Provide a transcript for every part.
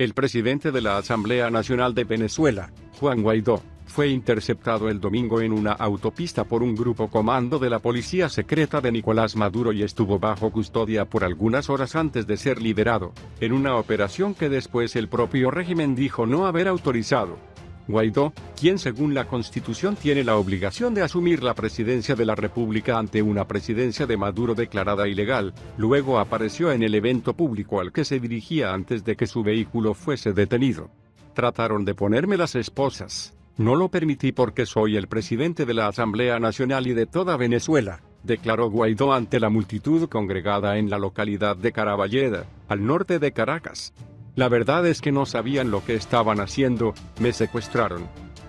El presidente de la Asamblea Nacional de Venezuela, Juan Guaidó, fue interceptado el domingo en una autopista por un grupo comando de la policía secreta de Nicolás Maduro y estuvo bajo custodia por algunas horas antes de ser liberado, en una operación que después el propio régimen dijo no haber autorizado. Guaidó, quien según la Constitución tiene la obligación de asumir la presidencia de la República ante una presidencia de Maduro declarada ilegal, luego apareció en el evento público al que se dirigía antes de que su vehículo fuese detenido. Trataron de ponerme las esposas. No lo permití porque soy el presidente de la Asamblea Nacional y de toda Venezuela, declaró Guaidó ante la multitud congregada en la localidad de Caraballeda, al norte de Caracas. La verdad es que no sabían lo que estaban haciendo, me secuestraron.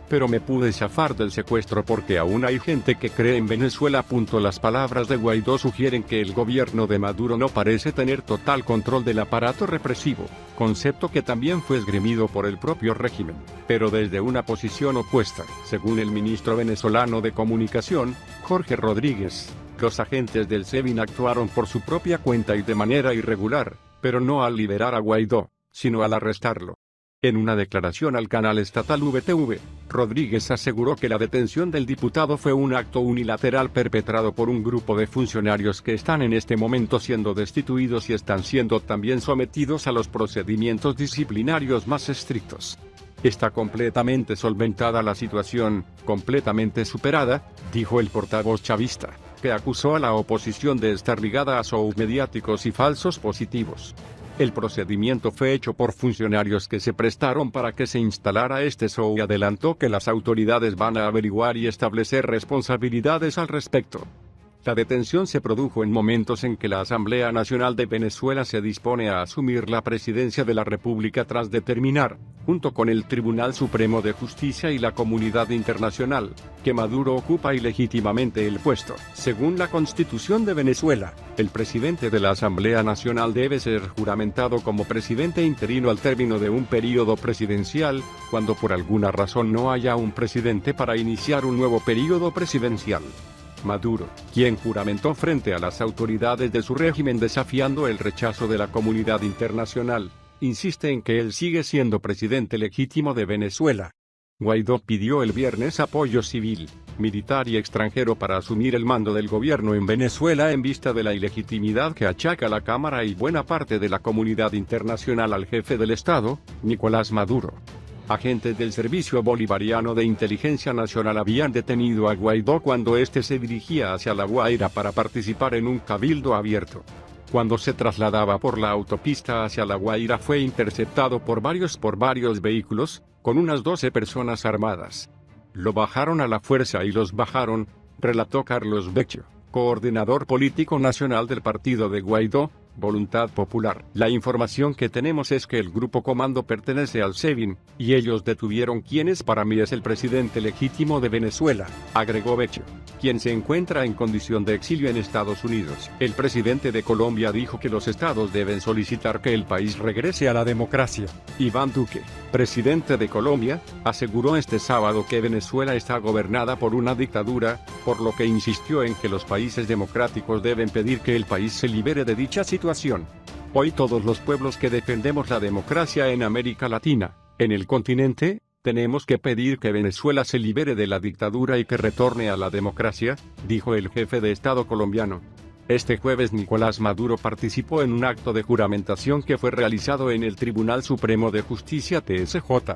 Pero me pude zafar del secuestro porque aún hay gente que cree en Venezuela. Las palabras de Guaidó sugieren que el gobierno de Maduro no parece tener total control del aparato represivo, concepto que también fue esgrimido por el propio régimen, pero desde una posición opuesta. Según el ministro venezolano de Comunicación, Jorge Rodríguez, los agentes del SEBIN actuaron por su propia cuenta y de manera irregular, pero no al liberar a Guaidó, sino al arrestarlo. En una declaración al canal estatal VTV, Rodríguez aseguró que la detención del diputado fue un acto unilateral perpetrado por un grupo de funcionarios que están en este momento siendo destituidos y están siendo también sometidos a los procedimientos disciplinarios más estrictos. Está completamente solventada la situación, completamente superada, dijo el portavoz chavista, que acusó a la oposición de estar ligada a shows mediáticos y falsos positivos. El procedimiento fue hecho por funcionarios que se prestaron para que se instalara este show y adelantó que las autoridades van a averiguar y establecer responsabilidades al respecto. La detención se produjo en momentos en que la Asamblea Nacional de Venezuela se dispone a asumir la presidencia de la República tras determinar, junto con el Tribunal Supremo de Justicia y la comunidad internacional, que Maduro ocupa ilegítimamente el puesto. Según la Constitución de Venezuela, el presidente de la Asamblea Nacional debe ser juramentado como presidente interino al término de un período presidencial, cuando por alguna razón no haya un presidente para iniciar un nuevo período presidencial. Maduro, quien juramentó frente a las autoridades de su régimen desafiando el rechazo de la comunidad internacional, insiste en que él sigue siendo presidente legítimo de Venezuela. Guaidó pidió el viernes apoyo civil, militar y extranjero para asumir el mando del gobierno en Venezuela en vista de la ilegitimidad que achaca la Cámara y buena parte de la comunidad internacional al jefe del Estado, Nicolás Maduro. Agentes del Servicio Bolivariano de Inteligencia Nacional habían detenido a Guaidó cuando éste se dirigía hacia La Guaira para participar en un cabildo abierto. Cuando se trasladaba por la autopista hacia La Guaira fue interceptado por varios vehículos, con unas 12 personas armadas. Lo bajaron a la fuerza y los bajaron, relató Carlos Vecchio, coordinador político nacional del partido de Guaidó, Voluntad Popular. La información que tenemos es que el grupo comando pertenece al SEBIN, y ellos detuvieron quienes para mí es el presidente legítimo de Venezuela, agregó Vecchio, quien se encuentra en condición de exilio en Estados Unidos. El presidente de Colombia dijo que los estados deben solicitar que el país regrese a la democracia. Iván Duque, presidente de Colombia, aseguró este sábado que Venezuela está gobernada por una dictadura, por lo que insistió en que los países democráticos deben pedir que el país se libere de dicha situación. Hoy todos los pueblos que defendemos la democracia en América Latina, en el continente, tenemos que pedir que Venezuela se libere de la dictadura y que retorne a la democracia, dijo el jefe de Estado colombiano. Este jueves Nicolás Maduro participó en un acto de juramentación que fue realizado en el Tribunal Supremo de Justicia TSJ.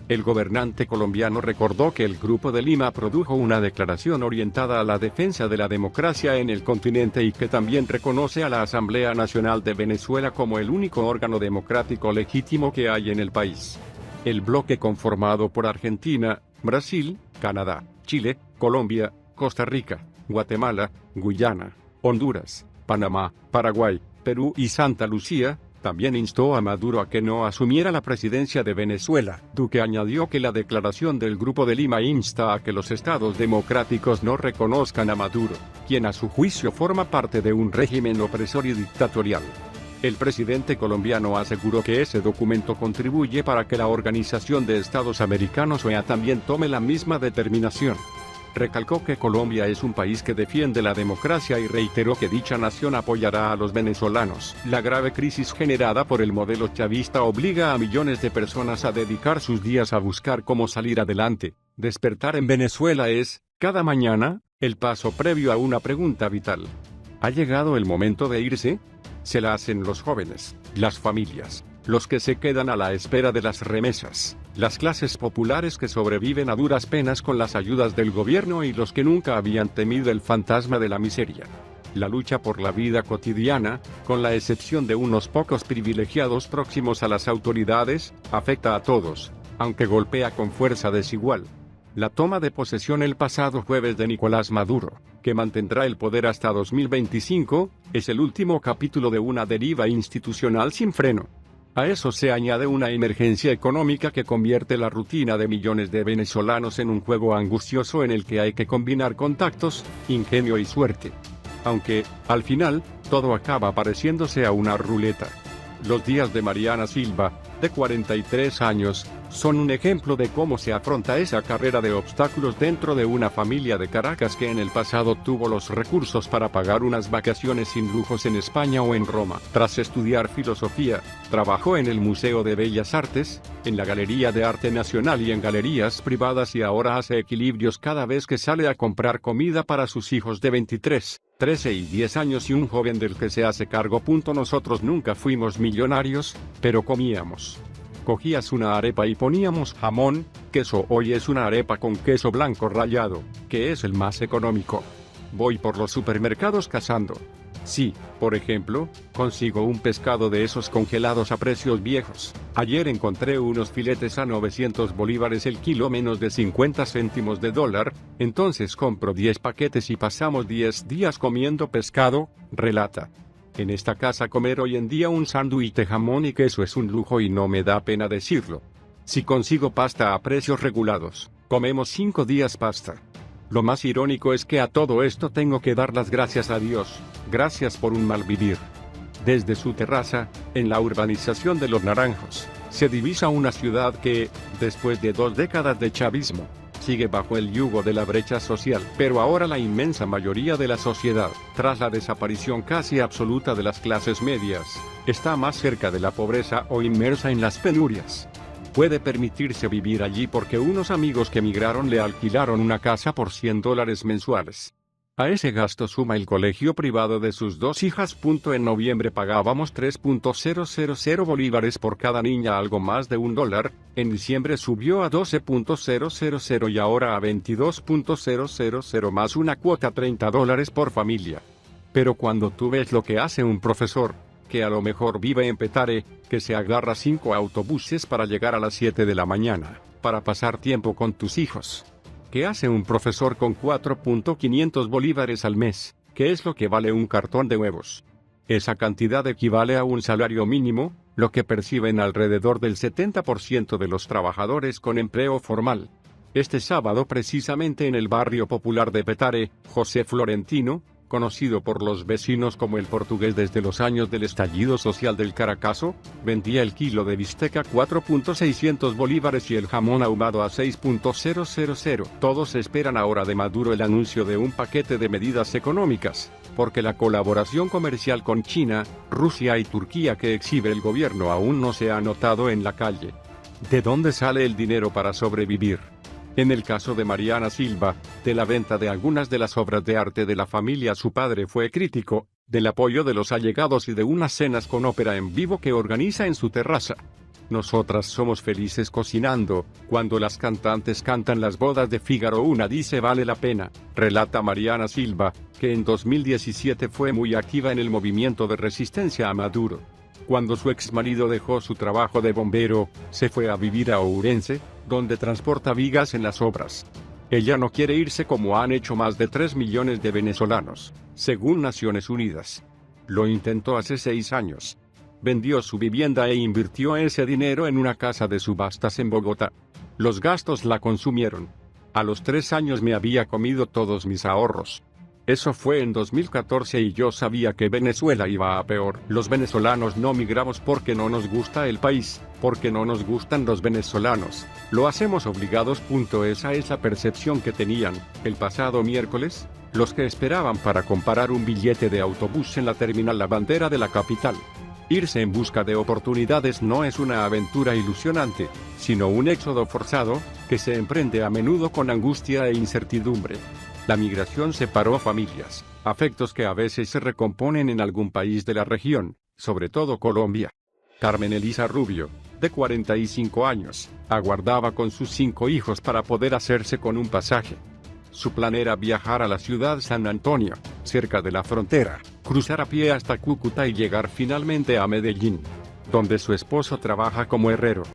El gobernante colombiano recordó que el Grupo de Lima produjo una declaración orientada a la defensa de la democracia en el continente y que también reconoce a la Asamblea Nacional de Venezuela como el único órgano democrático legítimo que hay en el país. El bloque conformado por Argentina, Brasil, Canadá, Chile, Colombia, Costa Rica, Guatemala, Guyana, Honduras, Panamá, Paraguay, Perú y Santa Lucía, también instó a Maduro a que no asumiera la presidencia de Venezuela. Duque añadió que la declaración del Grupo de Lima insta a que los estados democráticos no reconozcan a Maduro, quien a su juicio forma parte de un régimen opresor y dictatorial. El presidente colombiano aseguró que ese documento contribuye para que la Organización de Estados Americanos OEA también tome la misma determinación. Recalcó que Colombia es un país que defiende la democracia y reiteró que dicha nación apoyará a los venezolanos. La grave crisis generada por el modelo chavista obliga a millones de personas a dedicar sus días a buscar cómo salir adelante. Despertar en Venezuela es, cada mañana, el paso previo a una pregunta vital. ¿Ha llegado el momento de irse? Se la hacen los jóvenes, las familias, los que se quedan a la espera de las remesas, las clases populares que sobreviven a duras penas con las ayudas del gobierno y los que nunca habían temido el fantasma de la miseria. La lucha por la vida cotidiana, con la excepción de unos pocos privilegiados próximos a las autoridades, afecta a todos, aunque golpea con fuerza desigual. La toma de posesión el pasado jueves de Nicolás Maduro, que mantendrá el poder hasta 2025, es el último capítulo de una deriva institucional sin freno. A eso se añade una emergencia económica que convierte la rutina de millones de venezolanos en un juego angustioso en el que hay que combinar contactos, ingenio y suerte. Aunque, al final, todo acaba pareciéndose a una ruleta. Los días de Mariana Silva, de 43 años, son un ejemplo de cómo se afronta esa carrera de obstáculos dentro de una familia de Caracas que en el pasado tuvo los recursos para pagar unas vacaciones sin lujos en España o en Roma. Tras estudiar filosofía, trabajó en el Museo de Bellas Artes, en la Galería de Arte Nacional y en galerías privadas y ahora hace equilibrios cada vez que sale a comprar comida para sus hijos de 23, 13 y 10 años y un joven del que se hace cargo. Nosotros nunca fuimos millonarios, pero comíamos. Cogías una arepa y poníamos jamón, queso. Hoy es una arepa con queso blanco rallado, que es el más económico. Voy por los supermercados cazando. Sí, por ejemplo, consigo un pescado de esos congelados a precios viejos. Ayer encontré unos filetes a 900 bolívares el kilo, menos de 50 céntimos de dólar, entonces compro 10 paquetes y pasamos 10 días comiendo pescado, relata. En esta casa comer hoy en día un sándwich de jamón y queso es un lujo y no me da pena decirlo. Si consigo pasta a precios regulados, comemos 5 días pasta. Lo más irónico es que a todo esto tengo que dar las gracias a Dios, gracias por un mal vivir. Desde su terraza, en la urbanización de Los Naranjos, se divisa una ciudad que, después de 2 décadas de chavismo, sigue bajo el yugo de la brecha social, pero ahora la inmensa mayoría de la sociedad, tras la desaparición casi absoluta de las clases medias, está más cerca de la pobreza o inmersa en las penurias. Puede permitirse vivir allí porque unos amigos que emigraron le alquilaron una casa por $100 mensuales. A ese gasto suma el colegio privado de sus 2 hijas. En noviembre pagábamos 3.000 bolívares por cada niña, algo más de $1, en diciembre subió a 12.000 y ahora a 22.000 más una cuota $30 por familia. Pero cuando tú ves lo que hace un profesor, que a lo mejor vive en Petare, que se agarra 5 autobuses para llegar a las 7 de la mañana, para pasar tiempo con tus hijos. ¿Qué hace un profesor con 4.500 bolívares al mes? ¿Qué es lo que vale un cartón de huevos? Esa cantidad equivale a un salario mínimo, lo que perciben alrededor del 70% de los trabajadores con empleo formal. Este sábado, precisamente en el barrio popular de Petare, José Florentino, conocido por los vecinos como el portugués desde los años del estallido social del Caracazo, vendía el kilo de bistec a 4.600 bolívares y el jamón ahumado a 6.000. Todos esperan ahora de Maduro el anuncio de un paquete de medidas económicas, porque la colaboración comercial con China, Rusia y Turquía que exhibe el gobierno aún no se ha notado en la calle. ¿De dónde sale el dinero para sobrevivir? En el caso de Mariana Silva, de la venta de algunas de las obras de arte de la familia, su padre fue crítico, del apoyo de los allegados y de unas cenas con ópera en vivo que organiza en su terraza. Nosotras somos felices cocinando, cuando las cantantes cantan las bodas de Fígaro. Una dice vale la pena, relata Mariana Silva, que en 2017 fue muy activa en el movimiento de resistencia a Maduro. Cuando su exmarido dejó su trabajo de bombero, se fue a vivir a Ourense, donde transporta vigas en las obras. Ella no quiere irse como han hecho más de 3 millones de venezolanos, según Naciones Unidas. Lo intentó hace 6 años. Vendió su vivienda e invirtió ese dinero en una casa de subastas en Bogotá. Los gastos la consumieron. A los 3 años me había comido todos mis ahorros. Eso fue en 2014 y yo sabía que Venezuela iba a peor. Los venezolanos no migramos porque no nos gusta el país, porque no nos gustan los venezolanos. Lo hacemos obligados. Esa es la percepción que tenían. El pasado miércoles, los que esperaban para comprar un billete de autobús en la terminal La Bandera de la capital. Irse en busca de oportunidades no es una aventura ilusionante, sino un éxodo forzado, que se emprende a menudo con angustia e incertidumbre. La migración separó familias, afectos que a veces se recomponen en algún país de la región, sobre todo Colombia. Carmen Elisa Rubio, de 45 años, aguardaba con sus 5 hijos para poder hacerse con un pasaje. Su plan era viajar a la ciudad San Antonio, cerca de la frontera, cruzar a pie hasta Cúcuta y llegar finalmente a Medellín, donde su esposo trabaja como herrero.